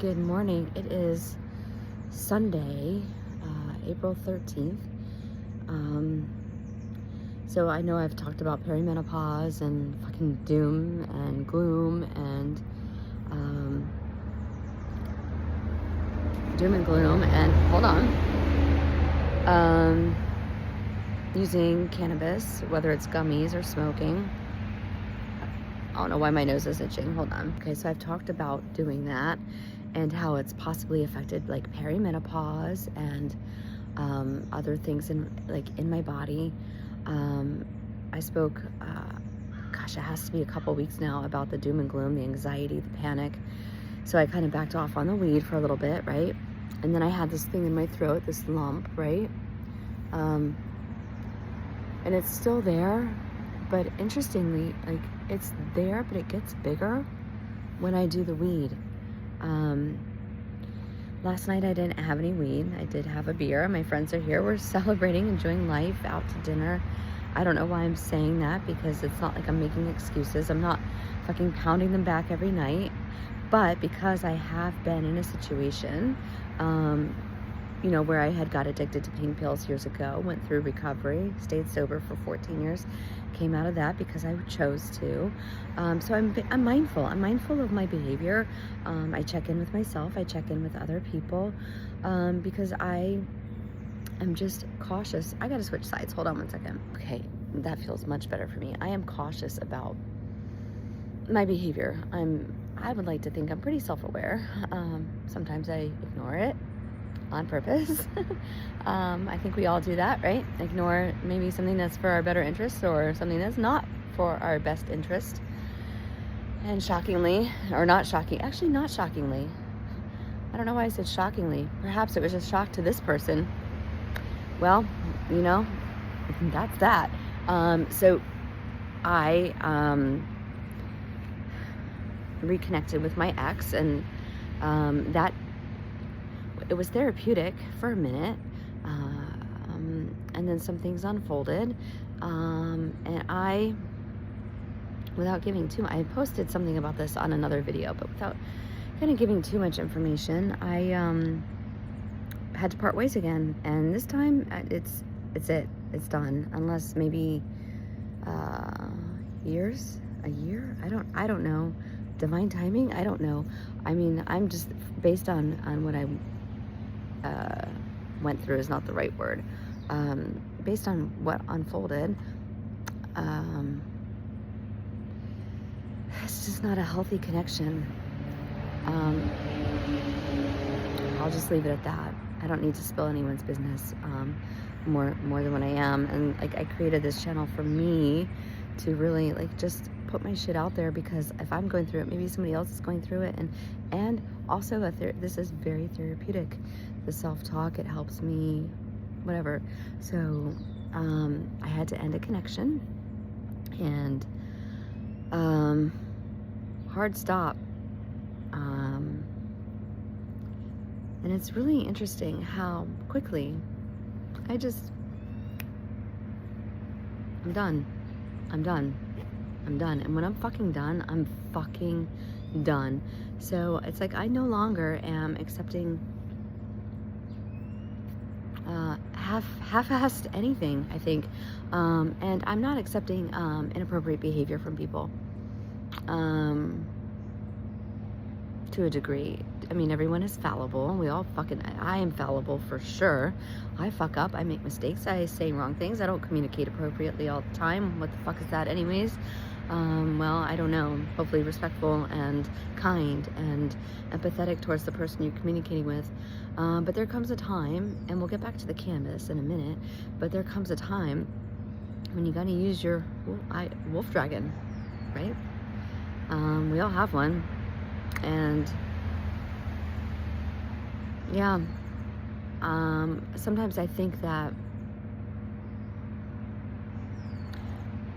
Good morning. It is Sunday, April 13th. So I know I've talked about perimenopause and fucking doom and gloom and hold on. Using cannabis, whether it's gummies or smoking. I don't know why my nose is itching. Hold on. Okay, so I've talked about doing that and how it's possibly affected like perimenopause and other things in my body. I spoke, it has to be a couple weeks now, about the doom and gloom, the anxiety, the panic. So I kind of backed off on the weed for a little bit, right? And then I had this thing in my throat, this lump, right? And it's still there, but interestingly, like, it's there, but it gets bigger when I do the weed. Last night I didn't have any weed. I did have a beer. My friends are here. We're celebrating, enjoying life, out to dinner. I don't know why I'm saying that, because it's not like I'm making excuses. I'm not fucking pounding them back every night. But because I have been in a situation, where I had got addicted to pain pills years ago, went through recovery, stayed sober for 14 years, came out of that because I chose to. So I'm mindful. I'm mindful of my behavior. I check in with myself. I check in with other people, because I am just cautious. I gotta switch sides. Hold on one second. Okay, that feels much better for me. I am cautious about my behavior. I would like to think I'm pretty self-aware. Sometimes I ignore it on purpose. I think we all do that, right? Ignore maybe something that's for our better interest or something that's not for our best interest. And shockingly, or not shocking, actually not shockingly. I don't know why I said shockingly. Perhaps it was a shock to this person. Well, that's that. So I reconnected with my ex, and that it was therapeutic for a minute, and then some things unfolded, and I, without giving too much, I posted something about this on another video, but without kind of giving too much information, I had to part ways again, and this time it's done, unless maybe a year, I don't know, divine timing, I don't know. I mean, I'm just, based on what I went through is not the right word, based on what unfolded, it's just not a healthy connection. I'll just leave it at that. I don't need to spill anyone's business more than what I am. And like, I created this channel for me to really just put my shit out there, because if I'm going through it, maybe somebody else is going through it, and also this is very therapeutic. The self-talk, it helps me, whatever. So I had to end a connection, and hard stop. And it's really interesting how quickly I'm done. And when I'm fucking done, I'm fucking done. So it's like, I no longer am accepting half-assed anything, I think. And I'm not accepting inappropriate behavior from people. To a degree. I mean, everyone is fallible. I am fallible for sure. I fuck up. I make mistakes. I say wrong things. I don't communicate appropriately all the time. What the fuck is that anyways? Well, I don't know. Hopefully respectful and kind and empathetic towards the person you're communicating with. But there comes a time, and we'll get back to the canvas in a minute, but there comes a time when you gotta use your wolf dragon, right? We all have one. And yeah, sometimes I think that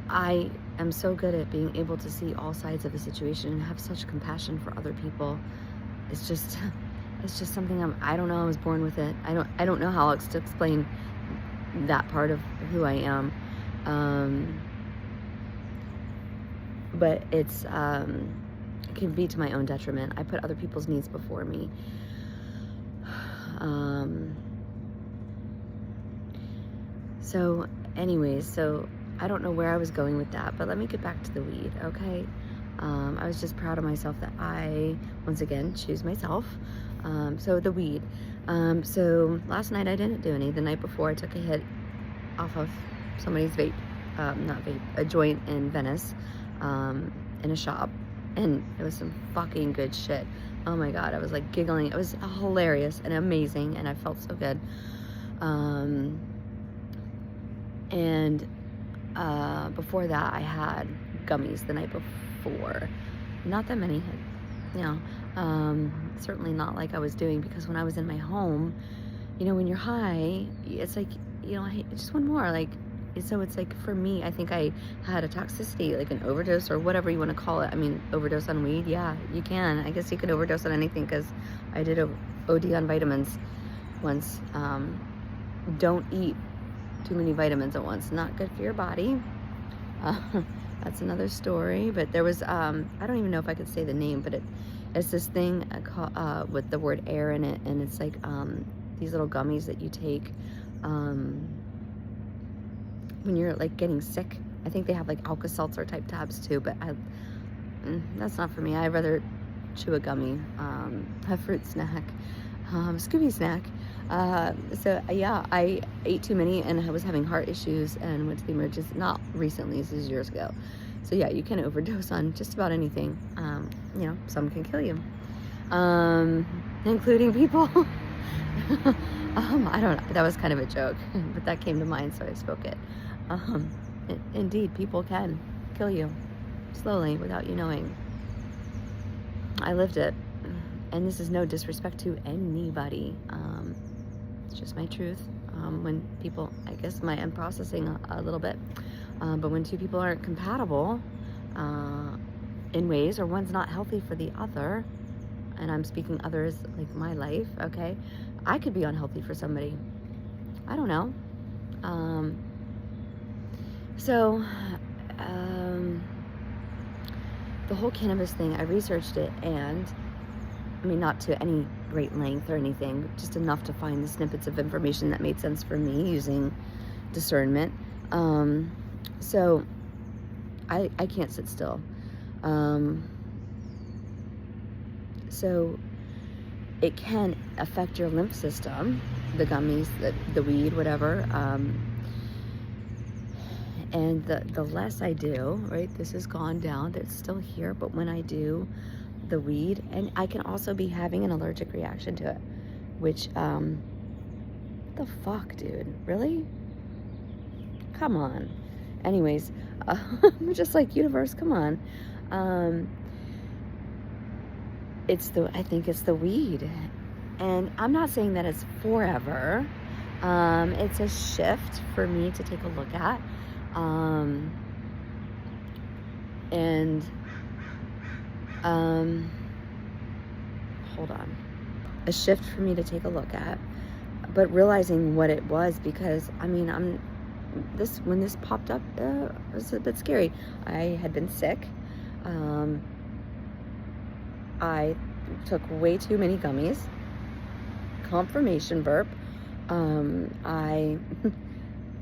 I am so good at being able to see all sides of a situation and have such compassion for other people. It's just something I don't know. I was born with it. I don't know how else to explain that part of who I am. But it's it can be to my own detriment. I put other people's needs before me. So anyways, so I don't know where I was going with that, but let me get back to the weed, okay? I was just proud of myself that I, once again, choose myself. So the weed. So last night I didn't do any. The night before I took a hit off of somebody's vape, not vape, a joint in Venice, in a shop. And it was some fucking good shit. Oh my God, I was like giggling. It was hilarious and amazing, and I felt so good. And before that, I had gummies the night before. Not that many, you know, certainly not like I was doing, because when I was in my home, you know, when you're high, it's like, you know, I just want more, like, so it's like, for me, I think I had a toxicity, like an overdose or whatever you want to call it. I mean, overdose on weed, yeah, you can. I guess you could overdose on anything, because I did a OD on vitamins once. Don't eat too many vitamins at once. Not good for your body. That's another story. But there was, I don't even know if I could say the name, but it's this thing with the word air in it, and it's like these little gummies that you take when you're like getting sick. I think they have like Alka-Seltzer type tabs too, but that's not for me. I'd rather chew a gummy, a fruit snack, Scooby snack. So yeah, I ate too many, and I was having heart issues and went to the emergency. Not recently, this is years ago. So yeah, you can overdose on just about anything. You know, some can kill you, including people. I don't know, that was kind of a joke, but that came to mind, so I spoke it. Indeed, people can kill you slowly without you knowing. I lived it, and this is no disrespect to anybody. It's just my truth. When people, I guess I'm processing a little bit, but when two people aren't compatible in ways, or one's not healthy for the other, and I'm speaking others like my life, okay? I could be unhealthy for somebody. I don't know. So, the whole cannabis thing, I researched it, and I mean, not to any great length or anything, just enough to find the snippets of information that made sense for me using discernment. So I can't sit still. So it can affect your lymph system, the gummies, the weed, whatever. And the less I do, right, this has gone down, it's still here, but when I do the weed, and I can also be having an allergic reaction to it, which, the fuck, dude, really? Come on. Anyways, I'm just like, universe, come on. I think it's the weed, and I'm not saying that it's forever. It's a shift for me to take a look at. Hold on. A shift for me to take a look at, but realizing what it was, because I mean, when this popped up, it was a bit scary. I had been sick. I took way too many gummies. Confirmation burp.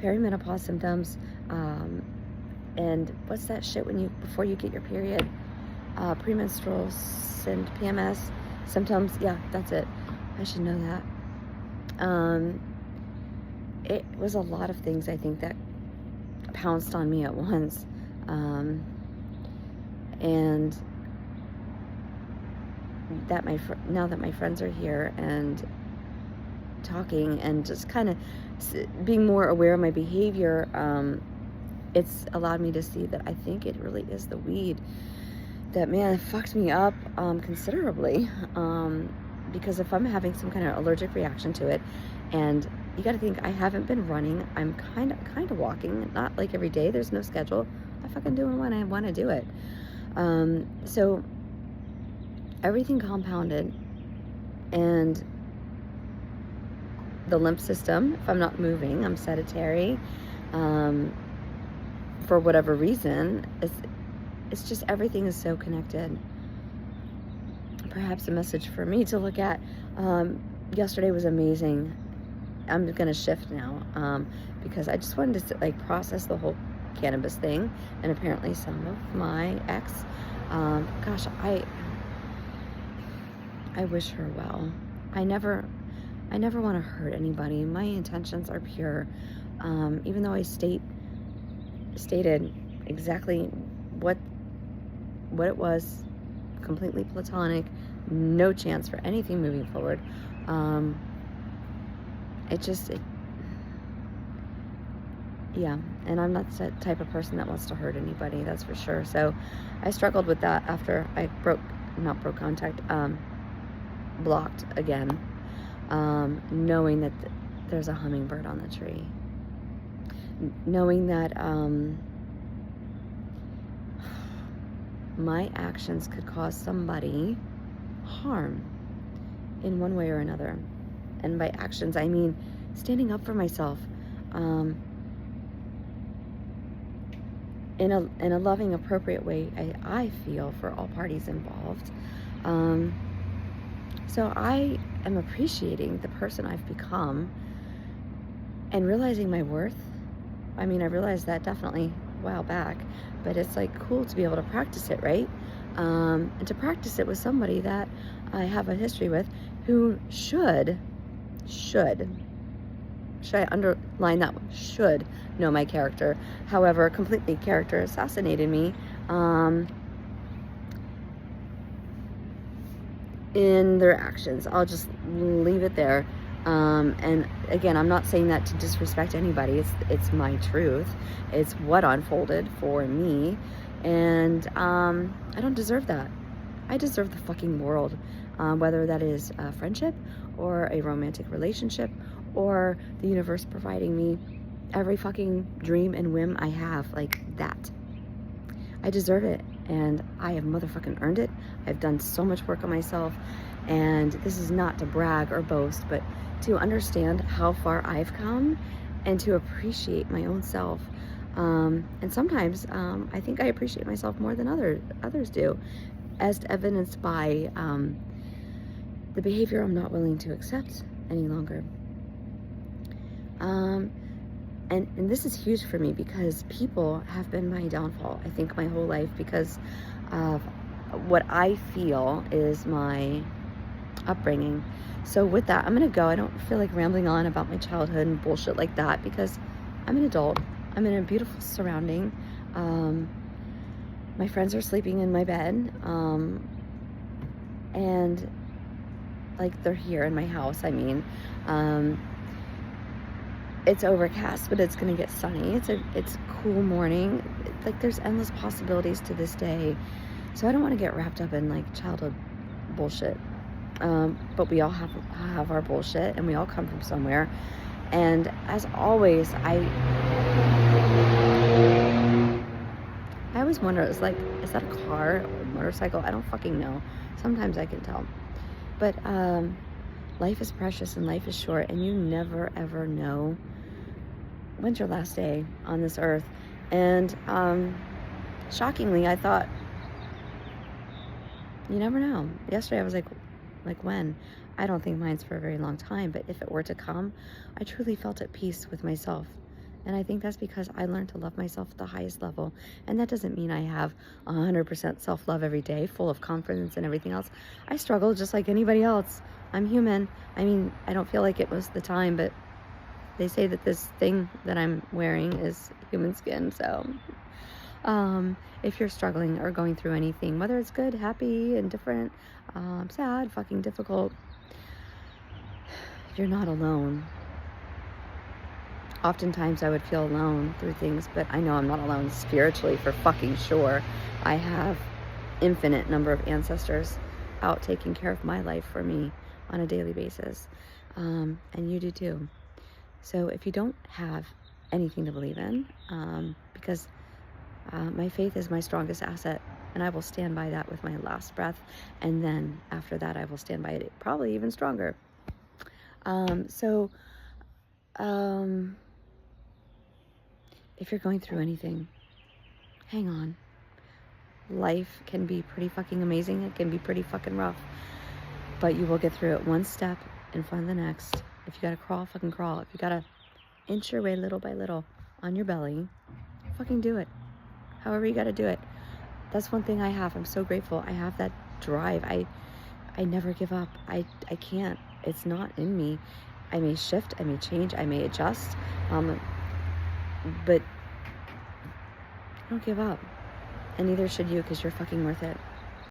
Perimenopause symptoms. And what's that shit before you get your period? Premenstrual and PMS symptoms. Yeah, that's it. I should know that. It was a lot of things, I think, that pounced on me at once. And that now that my friends are here and talking and just kind of being more aware of my behavior, it's allowed me to see that I think it really is the weed that, man, fucked me up considerably. Because if I'm having some kind of allergic reaction to it, and you got to think, I haven't been running. I'm kind of walking, not like every day. There's no schedule. I fucking do it when I want to do it. So everything compounded, and the lymph system, if I'm not moving, I'm sedentary, for whatever reason, it's just, everything is so connected. perhaps a message for me to look at. Yesterday was amazing. I'm gonna shift now, because I just wanted to like process the whole cannabis thing, and apparently some of my ex, gosh, I wish her well. I never want to hurt anybody. My intentions are pure. Even though I stated exactly what it was, completely platonic, no chance for anything moving forward. Yeah, and I'm not the type of person that wants to hurt anybody, that's for sure. So I struggled with that after I not broke contact, blocked again, knowing that there's a hummingbird on the tree. Knowing that my actions could cause somebody harm in one way or another. And by actions, I mean standing up for myself, in a loving, appropriate way, I feel, for all parties involved. So I am appreciating the person I've become and realizing my worth. I mean, I realized that definitely a while back, but it's like cool to be able to practice it, right? And to practice it with somebody that I have a history with, who should I underline that one? Should know my character. However, completely character assassinated me in their actions. I'll just leave it there. And again, I'm not saying that to disrespect anybody. It's my truth. It's what unfolded for me. And I don't deserve that. I deserve the fucking world. Whether that is a friendship or a romantic relationship, or the universe providing me every fucking dream and whim I have, like that. I deserve it, and I have motherfucking earned it. I've done so much work on myself, and this is not to brag or boast, but to understand how far I've come and to appreciate my own self. And sometimes I think I appreciate myself more than others do, as evidenced by the behavior I'm not willing to accept any longer. And this is huge for me, because people have been my downfall, I think, my whole life, because of what I feel is my upbringing. So with that, I'm gonna go. I don't feel like rambling on about my childhood and bullshit like that, because I'm an adult. I'm in a beautiful surrounding. My friends are sleeping in my bed, and like, they're here in my house. I mean, it's overcast, but it's gonna get sunny. It's a cool morning. Like, there's endless possibilities to this day. So I don't want to get wrapped up in like childhood bullshit. But we all have our bullshit, and we all come from somewhere. And as always, I always wonder, it's like, is that a car or a motorcycle? I don't fucking know. Sometimes I can tell. But life is precious and life is short, and you never ever know when's your last day on this earth. And shockingly, I thought, you never know. Yesterday I was like when? I don't think mine's for a very long time, but if it were to come, I truly felt at peace with myself. And I think that's because I learned to love myself at the highest level. And that doesn't mean I have 100% self-love every day, full of confidence and everything else. I struggle just like anybody else. I'm human. I mean, I don't feel like it was the time, but they say that this thing that I'm wearing is human skin. So if you're struggling or going through anything, whether it's good, happy, indifferent, sad, fucking difficult, you're not alone. Oftentimes I would feel alone through things, but I know I'm not alone spiritually, for fucking sure. I have infinite number of ancestors out taking care of my life for me on a daily basis. And you do too. So if you don't have anything to believe in, because my faith is my strongest asset, and I will stand by that with my last breath. And then after that, I will stand by it probably even stronger. If you're going through anything, hang on. Life can be pretty fucking amazing. It can be pretty fucking rough. But you will get through it one step in front of the next. If you gotta crawl, fucking crawl. If you gotta inch your way little by little on your belly, fucking do it. However you gotta do it. That's one thing I have. I'm so grateful. I have that drive. I never give up. I can't. It's not in me. I may shift, I may change, I may adjust, but don't give up. And neither should you, because you're fucking worth it.